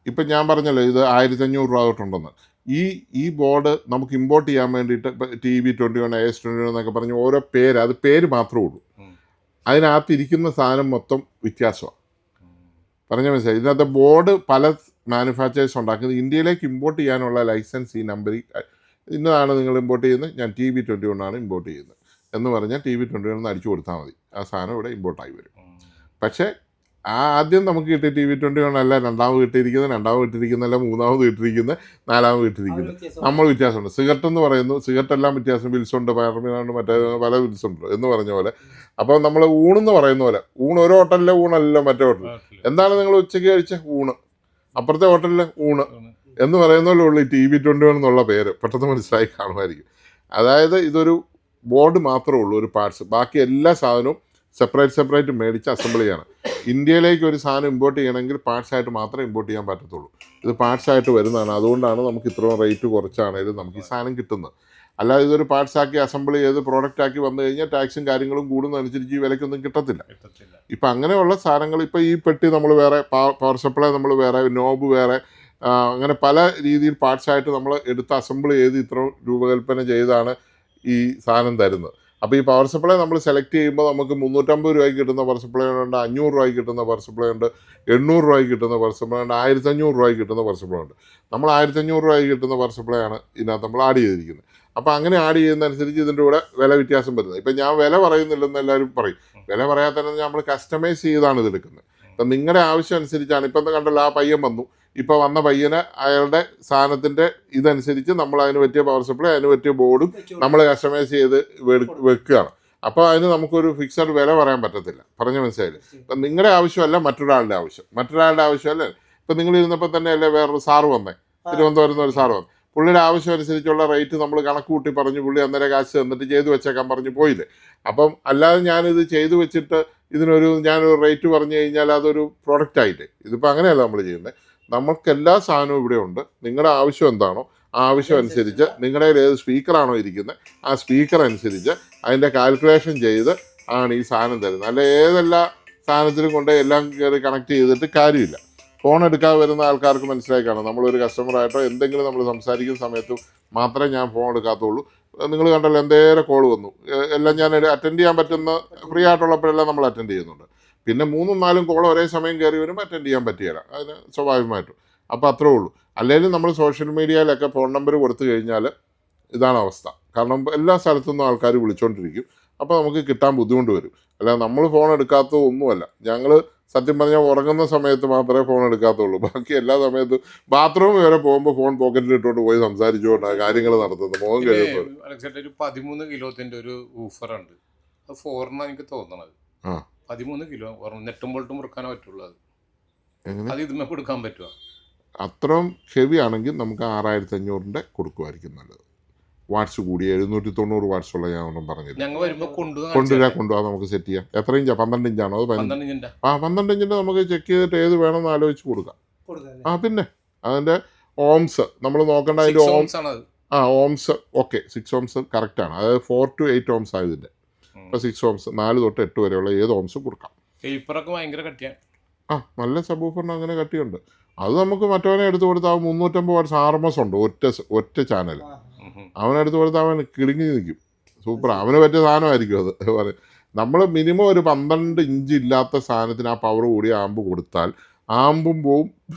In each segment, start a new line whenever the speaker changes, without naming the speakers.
ഇപ്പം ഞാൻ പറഞ്ഞല്ലോ ഇത് 1500 തൊട്ടുണ്ടെന്ന്. ഈ ബോർഡ് നമുക്ക് ഇമ്പോർട്ട് ചെയ്യാൻ വേണ്ടിയിട്ട് ഇപ്പം TV21 AS21 എന്നൊക്കെ പറഞ്ഞ് ഓരോ പേര്, അത് പേര് മാത്രമേ ഉള്ളൂ. അതിനകത്തിരിക്കുന്ന സാധനം മൊത്തം വ്യത്യാസമാണ്. പറഞ്ഞ മനസ്സിലായി. ഇതിനകത്ത് ബോർഡ് പല മാനുഫാക്ചേഴ്സ് ഉണ്ടാക്കുന്നത്. ഇന്ത്യയിലേക്ക് ഇമ്പോർട്ട് ചെയ്യാനുള്ള ലൈസൻസ് ഈ നമ്പറിൽ ഇന്നതാണ് നിങ്ങൾ ഇമ്പോർട്ട് ചെയ്യുന്നത്, ഞാൻ TV21 ആണ് ഇമ്പോർട്ട് ചെയ്യുന്നത് എന്ന് പറഞ്ഞാൽ TV21 അടിച്ചു കൊടുത്താൽ മതി, ആ സാധനം ഇവിടെ ഇമ്പോർട്ടായി വരും. പക്ഷേ ആദ്യം നമുക്ക് കിട്ടിയ TV21 അല്ല രണ്ടാമത് കിട്ടിയിരിക്കുന്നതല്ല മൂന്നാമത് കിട്ടിയിരിക്കുന്നത്, നാലാമത് കിട്ടിയിരിക്കുന്നത്. നമ്മൾ വ്യത്യാസമുണ്ട്. സിഗരറ്റ് എന്ന് പറയുന്നു, സിഗരറ്റ് എല്ലാം വ്യത്യാസം, വിൽസുണ്ട്, പാർമിനുണ്ട്, മറ്റേ പല വിൽസുണ്ട് എന്ന് പറഞ്ഞ പോലെ. അപ്പോൾ നമ്മൾ ഊണെന്ന് പറയുന്ന പോലെ, ഒരു ഹോട്ടലിലെ ഊണല്ല മറ്റേ ഹോട്ടൽ. എന്താണ് നിങ്ങൾ ഉച്ചയ്ക്ക് കഴിച്ച ഊണ്, അപ്പുറത്തെ ഹോട്ടലിലെ ഊണ് എന്ന് പറയുന്ന പോലെ ഉള്ളൂ ഈ TV21 എന്നുള്ള പേര്. പെട്ടെന്ന് മനസ്സിലായി കാണുമായിരിക്കും. അതായത് ഇതൊരു ബോർഡ് മാത്രമേ ഉള്ളൂ, ഒരു പാർട്സ്. ബാക്കി എല്ലാ സാധനവും സെപ്പറേറ്റ് മേടിച്ച് അസംബിൾ ചെയ്യണം. ഇന്ത്യയിലേക്ക് ഒരു സാധനം ഇമ്പോർട്ട് ചെയ്യണമെങ്കിൽ പാർട്സായിട്ട് മാത്രമേ ഇമ്പോർട്ട് ചെയ്യാൻ പറ്റത്തുള്ളൂ. ഇത് പാർട്സായിട്ട് വരുന്നതാണ്. അതുകൊണ്ടാണ് നമുക്ക് ഇത്രയും റേറ്റ് കുറച്ചാണെങ്കിലും നമുക്ക് ഈ സാധനം കിട്ടുന്നത്. അല്ലാതെ ഇതൊരു പാർട്സാക്കി അസംബിൾ ചെയ്ത് പ്രോഡക്റ്റാക്കി വന്നു കഴിഞ്ഞാൽ ടാക്സും കാര്യങ്ങളും കൂടുന്നതനുസരിച്ച് ഈ വിലയ്ക്കൊന്നും കിട്ടത്തില്ല. ഇപ്പം അങ്ങനെയുള്ള സാധനങ്ങൾ, ഇപ്പോൾ ഈ പെട്ടി നമ്മൾ വേറെ, പവർ സപ്ലൈ നമ്മൾ വേറെ, നോബ് വേറെ, അങ്ങനെ പല രീതിയിൽ പാർട്സായിട്ട് നമ്മൾ എടുത്ത് അസംബിൾ ചെയ്ത് ഇത്ര രൂപകൽപ്പന ചെയ്താണ് ഈ സാധനം തരുന്നത്. അപ്പോൾ ഈ പവർ സപ്ലൈ നമ്മൾ സെലക്ട് ചെയ്യുമ്പോൾ നമുക്ക് 350 രൂപയ്ക്ക് കിട്ടുന്ന പവർ സപ്ലൈ ഉണ്ട്, 500 രൂപയ്ക്ക് കിട്ടുന്ന പവർ സപ്ലൈ ഉണ്ട്, 800 രൂപയ്ക്ക് കിട്ടുന്ന പവർ സപ്ലൈ ഉണ്ട്, 1500 രൂപയ്ക്ക് കിട്ടുന്ന പവർ സപ്ലൈ ഉണ്ട്. നമ്മൾ 1500 രൂപയ്ക്ക് കിട്ടുന്ന പവർ സപ്ലൈ ആണ് ഇതിനകത്ത് നമ്മൾ ആഡ് ചെയ്തിരിക്കുന്നത്. അപ്പോൾ അങ്ങനെ ആഡ് ചെയ്യുന്നതനുസരിച്ച് ഇതിൻ്റെ കൂടെ വില വ്യത്യാസം വരുന്നത്. ഇപ്പം ഞാൻ വില പറയുന്നില്ലെന്ന് എല്ലാവരും പറയും. വില പറയാത്തന്നെ നമ്മൾ കസ്റ്റമൈസ് ചെയ്താണ് ഇതെടുക്കുന്നത്. അപ്പം നിങ്ങളുടെ ആവശ്യം അനുസരിച്ചാണ്. ഇപ്പം കണ്ടല്ലോ, ആ പയ്യൻ വന്നു, ഇപ്പോൾ വന്ന പയ്യന് അയാളുടെ സാധനത്തിൻ്റെ ഇതനുസരിച്ച് നമ്മൾ അതിന് പറ്റിയ പവർ സപ്ലൈ, അതിന് പറ്റിയ ബോർഡും നമ്മൾ കസ്റ്റമൈസ് ചെയ്ത് വെക്കുകയാണ്. അപ്പോൾ അതിന് നമുക്കൊരു ഫിക്സഡ് വില പറയാൻ പറ്റത്തില്ല. പറഞ്ഞ മനസ്സിലായില്ലേ? ഇപ്പം നിങ്ങളുടെ ആവശ്യമല്ല മറ്റൊരാളുടെ ആവശ്യമല്ല. ഇപ്പം നിങ്ങൾ ഇരുന്നപ്പോൾ തന്നെ അല്ലേ വേറൊരു സാറ് വന്നേ, തിരുവനന്തപുരത്ത് ഒരു സാറ് വന്നു. പുള്ളിയുടെ ആവശ്യം അനുസരിച്ചുള്ള റേറ്റ് നമ്മൾ കണക്ക് കൂട്ടി പറഞ്ഞു, പുള്ളി അന്നേരം കാശ് തന്നിട്ട് ചെയ്തു വെച്ചേക്കാൻ പറഞ്ഞു പോയില്ലേ. അപ്പം അല്ലാതെ ഞാനിത് ചെയ്തു വെച്ചിട്ട് ഞാനൊരു റേറ്റ് പറഞ്ഞു കഴിഞ്ഞാൽ അതൊരു പ്രോഡക്റ്റ് ആയില്ലേ. ഇതിപ്പോൾ അങ്ങനെയല്ല നമ്മൾ ചെയ്യുന്നത്. നമുക്ക് എല്ലാ സാധനവും ഇവിടെ ഉണ്ട്. നിങ്ങളുടെ ആവശ്യം എന്താണോ ആ ആവശ്യം അനുസരിച്ച്, നിങ്ങളുടെ ഏത് സ്പീക്കറാണോ ഇരിക്കുന്നത് ആ സ്പീക്കർ അനുസരിച്ച് അതിൻ്റെ കാൽക്കുലേഷൻ ചെയ്ത് ആണ് ഈ സാധനം തരുന്നത്. അല്ല ഏതെല്ലാ സാധനത്തിലും കൊണ്ട് എല്ലാം കയറി കണക്ട് ചെയ്തിട്ട് കാര്യമില്ല. ഫോൺ എടുക്കാതെ വരുന്ന ആൾക്കാർക്ക് മനസ്സിലായി കാണും. നമ്മളൊരു കസ്റ്റമറായിട്ടോ എന്തെങ്കിലും നമ്മൾ സംസാരിക്കുന്ന സമയത്ത് മാത്രമേ ഞാൻ ഫോൺ എടുക്കാത്തുള്ളൂ. നിങ്ങൾ കണ്ടല്ലോ, എന്തേരം കോൾ വന്നു, എല്ലാം ഞാൻ അറ്റൻഡ് ചെയ്യാൻ പറ്റുന്ന ഫ്രീ ആയിട്ടുള്ളപ്പോഴെല്ലാം നമ്മൾ അറ്റൻഡ് ചെയ്യുന്നുണ്ട്. പിന്നെ 3-4 കോൾ ഒരേ സമയം കയറി വരുമ്പോൾ അറ്റൻഡ് ചെയ്യാൻ പറ്റുകയില്ല, അതിന് സ്വാഭാവികമായിട്ടും. അപ്പോൾ അത്രേ ഉള്ളൂ. അല്ലെങ്കിൽ നമ്മൾ സോഷ്യൽ മീഡിയയിലൊക്കെ ഫോൺ നമ്പർ കൊടുത്തു കഴിഞ്ഞാൽ ഇതാണ് അവസ്ഥ. കാരണം എല്ലാ സ്ഥലത്തുനിന്നും ആൾക്കാർ വിളിച്ചുകൊണ്ടിരിക്കും. അപ്പോൾ നമുക്ക് കിട്ടാൻ ബുദ്ധിമുട്ട് വരും. അല്ലാതെ നമ്മൾ ഫോൺ എടുക്കാത്തത് ഒന്നുമല്ല. ഞങ്ങൾ സത്യം പറഞ്ഞാൽ ഉറങ്ങുന്ന സമയത്ത് മാത്രമേ ഫോൺ എടുക്കാത്തുള്ളൂ. ബാക്കി എല്ലാ സമയത്തും ബാത്റൂമിൽ വരെ പോകുമ്പോൾ ഫോൺ പോക്കറ്റിൽ ഇട്ടുകൊണ്ട് പോയി സംസാരിച്ചുകൊണ്ടാണ് കാര്യങ്ങൾ നടത്തുന്നത്. മുഖം കഴിയുന്നത്.
ഒരു 13 കിലോത്തിന്റെ ഒരു ഊഫറുണ്ട്, അത് 4 എനിക്ക് തോന്നണത്. 13 കിലോ നെട്ടും ബോൾട്ടും മുറുക്കാനേ പറ്റുള്ളൂ. അത് ഇതിന്മേ കൊടുക്കാൻ പറ്റുമോ?
അത്രയും ഹെവി ആണെങ്കിൽ നമുക്ക് 6500 കൊടുക്കുമായിരിക്കും നല്ലത്. വാട്ട്സ് കൂടി 790 വാട്ട്സ് ഉള്ള ഞാൻ ഒന്നും പറഞ്ഞില്ല. കൊണ്ടുപോകാൻ നമുക്ക് സെറ്റ് ചെയ്യാം. എത്ര ഇഞ്ചാ? 12 ഇഞ്ചാണോ? അത് 12 ഇഞ്ചിൻ്റെ നമുക്ക് ചെക്ക് ചെയ്തിട്ട് ഏത് വേണമെന്ന് ആലോചിച്ച് കൊടുക്കാം. പിന്നെ അതിൻ്റെ ഓംസ് നമ്മൾ നോക്കേണ്ട. അതിൻ്റെ ഓംസ് ഓക്കെ, 6 ഓംസ് കറക്റ്റാണ്. അതായത് 4 to 8 ഓംസ് ആയതിൻ്റെ. ഇപ്പോൾ 6 ഓംസ് 4 തൊട്ട് 8 വരെയുള്ള ഏത് ഓംസും കൊടുക്കാം. നല്ല സബൂഫറിന് അങ്ങനെ കട്ടിയുണ്ട്. അത് നമുക്ക് മറ്റവനെ എടുത്തു കൊടുത്താൽ 350 വാട്ട്സ് RMS ഉണ്ട്, ഒറ്റ ചാനൽ. അവനെടുത്ത് കൊടുത്താൽ അവൻ കിളിങ്ങി നിൽക്കും. സൂപ്പർ, അവന് പറ്റിയ സാധനമായിരിക്കും അത്. നമ്മൾ മിനിമം ഒരു 12 ഇഞ്ച് ഇല്ലാത്ത സാധനത്തിന് ആ പവർ കൂടി ആമ്പ് കൊടുത്താൽ ആമ്പും പോവും,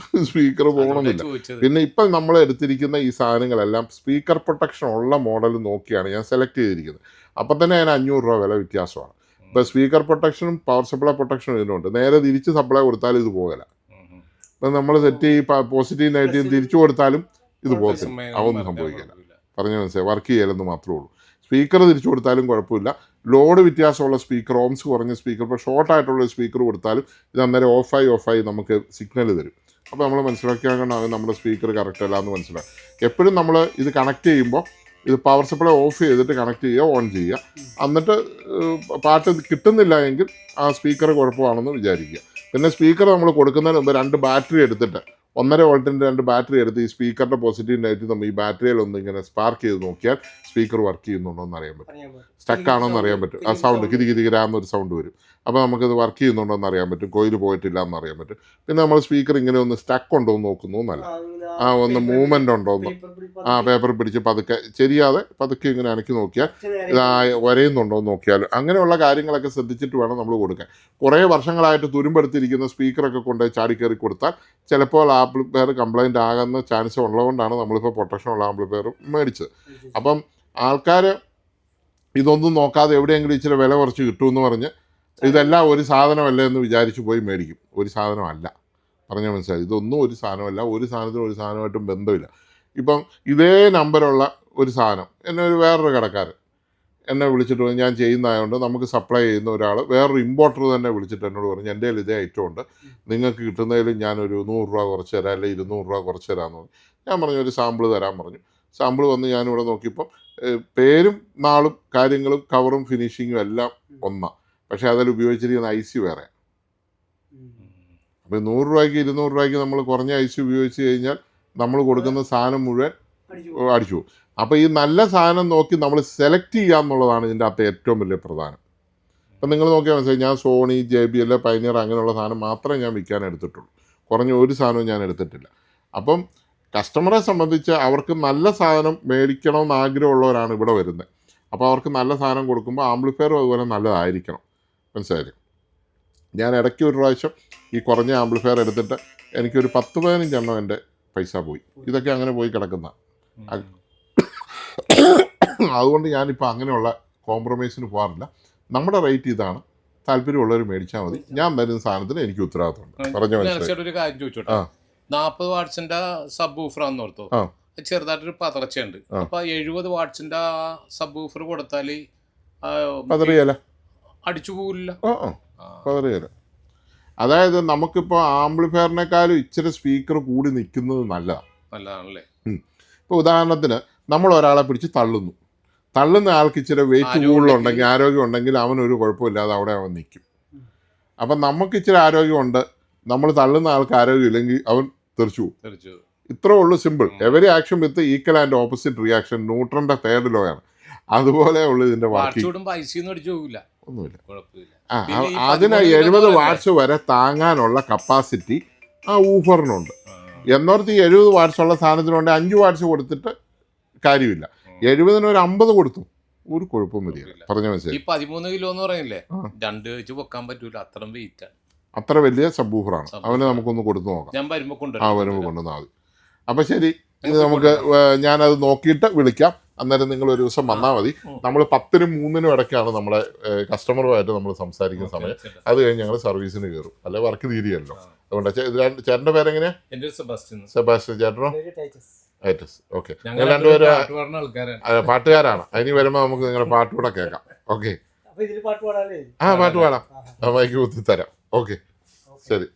സ്പീക്കർ പോകണമെന്നില്ല. പിന്നെ ഇപ്പം നമ്മൾ എടുത്തിരിക്കുന്ന ഈ സാധനങ്ങളെല്ലാം സ്പീക്കർ പ്രൊട്ടക്ഷൻ ഉള്ള മോഡൽ നോക്കിയാണ് ഞാൻ സെലക്ട് ചെയ്തിരിക്കുന്നത്. അപ്പം തന്നെ അതിന് 500 രൂപ വില വ്യത്യാസമാണ്. ഇപ്പോൾ സ്പീക്കർ പ്രൊട്ടക്ഷനും പവർ സപ്ലൈ പ്രൊട്ടക്ഷനും ഇതിനുണ്ട്. നേരെ തിരിച്ച് സപ്ലൈ കൊടുത്താലും ഇത് പോകില്ല. ഇപ്പം നമ്മൾ സെറ്റ് പോസിറ്റീവ് നെഗറ്റീവ് തിരിച്ചു കൊടുത്താലും ഇത് പോകത്തില്ല, അതൊന്നും സംഭവിക്കില്ല. പറഞ്ഞ മനസ്സിലായി, വർക്ക് ചെയ്യലെന്ന് മാത്രമേ ഉള്ളൂ. സ്പീക്കർ തിരിച്ചു കൊടുത്താലും കുഴപ്പമില്ല. ലോഡ് വ്യത്യാസമുള്ള സ്പീക്കർ, ഓംസ് കുറഞ്ഞ സ്പീക്കർ, ഇപ്പോൾ ഷോർട്ടായിട്ടുള്ള സ്പീക്കർ കൊടുത്താലും ഇത് അന്നേരം ഓഫായി നമുക്ക് സിഗ്നൽ തരും. അപ്പോൾ നമ്മൾ മനസ്സിലാക്കിയാൽ നമ്മുടെ സ്പീക്കർ കറക്റ്റ് അല്ല എന്ന് മനസ്സിലാക്കും. എപ്പോഴും നമ്മൾ ഇത് കണക്ട് ചെയ്യുമ്പോൾ ഇത് പവർ സപ്ലൈ ഓഫ് ചെയ്തിട്ട് കണക്ട് ചെയ്യുക, ഓൺ ചെയ്യുക. എന്നിട്ട് പാട്ട് കിട്ടുന്നില്ല എങ്കിൽ ആ സ്പീക്കർ കുഴപ്പമാണെന്ന് വിചാരിക്കുക. പിന്നെ സ്പീക്കർ നമ്മൾ കൊടുക്കുന്നതിന് മുമ്പ് 2 ബാറ്ററി എടുത്തിട്ട് 1.5 വോൾട്ടിൻ്റെ 2 ബാറ്ററി എടുത്ത് ഈ സ്പീക്കറിൻ്റെ പോസിറ്റീവ് നെഗറ്റീവ് നമ്മൾ ഈ ബാറ്ററിയിലൊന്ന് ഇങ്ങനെ സ്പാർക്ക് ചെയ്ത് നോക്കിയാൽ സ്പീക്കർ വർക്ക് ചെയ്യുന്നുണ്ടോ എന്ന് അറിയാൻ പറ്റും. സ്റ്റക്ക് ആണോ എന്ന് അറിയാൻ പറ്റും. ആ സൗണ്ട് കിരികിരാന്നൊരു സൗണ്ട് വരും. അപ്പോൾ നമുക്കത് വർക്ക് ചെയ്യുന്നുണ്ടോ എന്ന് അറിയാൻ പറ്റും. കോയിൽ പോയിട്ടില്ല എന്ന് അറിയാൻ പറ്റും. പിന്നെ നമ്മൾ സ്പീക്കർ ഇങ്ങനെ ഒന്ന് സ്റ്റക്ക് ഉണ്ടോ എന്ന് നോക്കുന്നു എന്നല്ല, ഒന്ന് മൂവ്മെൻ്റ് ഉണ്ടോ എന്ന്, പേപ്പർ പിടിച്ച് പതുക്കെ ചെരിയാതെ പതുക്കെ ഇങ്ങനെ അനക്കി നോക്കിയാൽ ഇത് വരയുന്നുണ്ടോ എന്ന് നോക്കിയാൽ, അങ്ങനെയുള്ള കാര്യങ്ങളൊക്കെ ശ്രദ്ധിച്ചിട്ട് വേണം നമ്മൾ കൊടുക്കാൻ. കുറേ വർഷങ്ങളായിട്ട് തുരുമ്പെടുത്തിരിക്കുന്ന സ്പീക്കറൊക്കെ കൊണ്ട് ചാടിക്കയറി കൊടുത്താൽ ചിലപ്പോൾ ആംപ്ലിഫയർ കംപ്ലൈൻറ്റ് ആകുന്ന ചാൻസ് ഉള്ളതുകൊണ്ടാണ് നമ്മളിപ്പോൾ പ്രൊട്ടക്ഷനുള്ള ആംപ്ലിഫയർ മേടിച്ചത്. അപ്പം ആൾക്കാർ ഇതൊന്നും നോക്കാതെ എവിടെയെങ്കിലും ഇച്ചിരി വില കുറച്ച് കിട്ടുമെന്ന് പറഞ്ഞ് ഇതെല്ലാം ഒരു സാധനമല്ല എന്ന് വിചാരിച്ച് പോയി മേടിക്കും. ഒരു സാധനമല്ല, പറഞ്ഞാൽ മനസ്സിലായി. ഇതൊന്നും ഒരു സാധനമല്ല. ഒരു സാധനത്തിനും ഒരു സാധനമായിട്ടും ബന്ധമില്ല. ഇപ്പം ഇതേ നമ്പറുള്ള ഒരു സാധനം എന്നെ വേറൊരു കടക്കാരൻ എന്നെ വിളിച്ചിട്ട് ഞാൻ ചെയ്യുന്നതായതുകൊണ്ട് നമുക്ക് സപ്ലൈ ചെയ്യുന്ന ഒരാൾ വേറൊരു ഇമ്പോർട്ടർ തന്നെ വിളിച്ചിട്ട് എന്നോട് പറഞ്ഞു, എൻ്റെ കയ്യിൽ ഇതേ ഐറ്റം ഉണ്ട്, നിങ്ങൾക്ക് കിട്ടുന്നതിൽ ഞാനൊരു 100 രൂപ കുറച്ച് തരാം, അല്ലെങ്കിൽ 200 രൂപ കുറച്ച് തരാമെന്ന് പറഞ്ഞു. ഞാൻ പറഞ്ഞു ഒരു സാമ്പിൾ തരാൻ പറഞ്ഞു. സാമ്പിൾ വന്ന് ഞാനിവിടെ നോക്കിയപ്പം പേരും നാളും കാര്യങ്ങളും കവറും ഫിനിഷിങ്ങും എല്ലാം ഒന്നാണ്. പക്ഷേ അതിൽ ഉപയോഗിച്ചിരിക്കുന്ന IC വേറെ. അപ്പോൾ 100 രൂപയ്ക്ക് 200 രൂപയ്ക്ക് നമ്മൾ കുറഞ്ഞ IC ഉപയോഗിച്ച് കഴിഞ്ഞാൽ നമ്മൾ കൊടുക്കുന്ന സാധനം മുഴുവൻ അടിച്ചു പോകും. അപ്പോൾ ഈ നല്ല സാധനം നോക്കി നമ്മൾ സെലക്ട് ചെയ്യുക എന്നുള്ളതാണ് ഇതിൻ്റെ അകത്ത് ഏറ്റവും വലിയ പ്രധാനം. അപ്പം നിങ്ങൾ നോക്കിയാൽ മനസ്സിലായി, ഞാൻ സോണി, JBL, പൈനിയർ അങ്ങനെയുള്ള സാധനം മാത്രമേ ഞാൻ വിൽക്കാൻ എടുത്തിട്ടുള്ളൂ. കുറഞ്ഞ ഒരു സാധനവും ഞാൻ എടുത്തിട്ടില്ല. അപ്പം കസ്റ്റമറെ സംബന്ധിച്ച് അവർക്ക് നല്ല സാധനം മേടിക്കണമെന്ന് ആഗ്രഹമുള്ളവരാണ് ഇവിടെ വരുന്നത്. അപ്പോൾ അവർക്ക് നല്ല സാധനം കൊടുക്കുമ്പോൾ ആംപ്ലിഫയറും അതുപോലെ നല്ലതായിരിക്കണം. മനസ്സിലായി. ഞാൻ ഇടയ്ക്ക് ഒരു പ്രാവശ്യം ഈ കുറഞ്ഞ ആംപ്ലിഫയർ എടുത്തിട്ട് എനിക്കൊരു 10-15 എണ്ണം എൻ്റെ പൈസ പോയി. ഇതൊക്കെ അങ്ങനെ പോയി കിടക്കുന്ന. അതുകൊണ്ട് ഞാനിപ്പോൾ അങ്ങനെയുള്ള കോംപ്രമൈസിന് പോകാറില്ല. നമ്മുടെ റേറ്റ് ഇതാണ്, താല്പര്യമുള്ളവർ മേടിച്ചാൽ മതി. ഞാൻ തരുന്ന സാധനത്തിന് എനിക്ക് ഉത്തരവാദിത്തമുണ്ട്. പറഞ്ഞ മനസ്സിലായി.
40 വാട്ട്സിന്റെ സബ് ഊഫറാന്ന് ഓർത്തു, ചെറുതായിട്ടൊരു പതർച്ചയുണ്ട്. അപ്പൊ 70 വാട്ട്സിന്റെ സബ് ഊഫർ കൊടുത്താല് അടിച്ചു പോകില്ല.
പതറിയല്ല. അതായത് നമുക്കിപ്പോൾ ആംപ്ലിഫയറിനേക്കാളും ഇച്ചിരി സ്പീക്കർ കൂടി നിൽക്കുന്നത്
നല്ലതാണല്ലേ.
ഇപ്പോൾ ഉദാഹരണത്തിന് നമ്മൾ ഒരാളെ പിടിച്ച് തള്ളുന്ന ആൾക്ക് ഇച്ചിരി വെയിറ്റ് കൂടുതലുണ്ടെങ്കിൽ, ആരോഗ്യം ഉണ്ടെങ്കിൽ അവനൊരു കുഴപ്പമില്ലാതെ അവിടെ അവൻ നിൽക്കും. അപ്പം നമുക്ക് ഇച്ചിരി ആരോഗ്യമുണ്ട്, നമ്മൾ തള്ളുന്ന ആൾക്ക് ആരോഗ്യം ഇല്ലെങ്കിൽ അവൻ തെറിച്ചു പോകും. ഇത്രേ ഉള്ളൂ, simple. Every action with equal and opposite reaction, ന്യൂട്ടന്റെ 3rd ലോ ആണ്. അതുപോലെ ഉള്ളു ഇതിന്റെ ഒന്നുമില്ല. അതിന് 70 വാട്ട്സ് വരെ താങ്ങാനുള്ള കപ്പാസിറ്റി ആ ഊഫറിനുണ്ട്. എന്നോർത്ത് ഈ 70 വാട്ട്സ് ഉള്ള സാധനത്തിനുണ്ട് 5 വാട്ട്സ് കൊടുത്തിട്ട് കാര്യമില്ല. 70-ന് ഒരു 50 കൊടുത്തു, ഒരു കുഴപ്പം വരില്ല. പറഞ്ഞ മനസ്സിലായി.
13 കിലോ എന്ന് പറയില്ലേ, 2 വെച്ച് വെക്കാൻ പറ്റൂല, അത്ര വെയിറ്റ് ആണ്.
അത്ര വലിയ സബ്ബൂഫറാണ്. അവന് നമുക്കൊന്ന് കൊടുത്തു നോക്കാം. വരുമ്പോൾ കൊണ്ടുവന്നാൽ മതി. അപ്പം ശരി, ഇത് നമുക്ക് ഞാനത് നോക്കിയിട്ട് വിളിക്കാം. അന്നേരം നിങ്ങൾ ഒരു ദിവസം വന്നാൽ മതി. നമ്മൾ 10-നും 3-നും ഇടയ്ക്കാണ് നമ്മളെ കസ്റ്റമറുമായിട്ട് നമ്മൾ സംസാരിക്കുന്ന സമയം. അത് കഴിഞ്ഞ് ഞങ്ങൾ സർവീസിന് കയറും, അല്ലെ വർക്ക് തീരുകയല്ലോ. അതുകൊണ്ട് ചേട്ടൻ്റെ പേരെങ്ങനെയാ? സെബാസ്റ്റ്യൻ. ചേട്ടനോ? ടൈറ്റസ്. ഓക്കെ, നിങ്ങൾ രണ്ടുപേരും പാട്ടുകാരാണ്. അതിന് വരുമ്പോൾ നമുക്ക് നിങ്ങളുടെ പാട്ടുകൂടെ കേൾക്കാം. ഓക്കെ, പാട്ട് പാടാം. മൈക്ക് കുത്തി തരാം. ഓക്കെ, ശരി.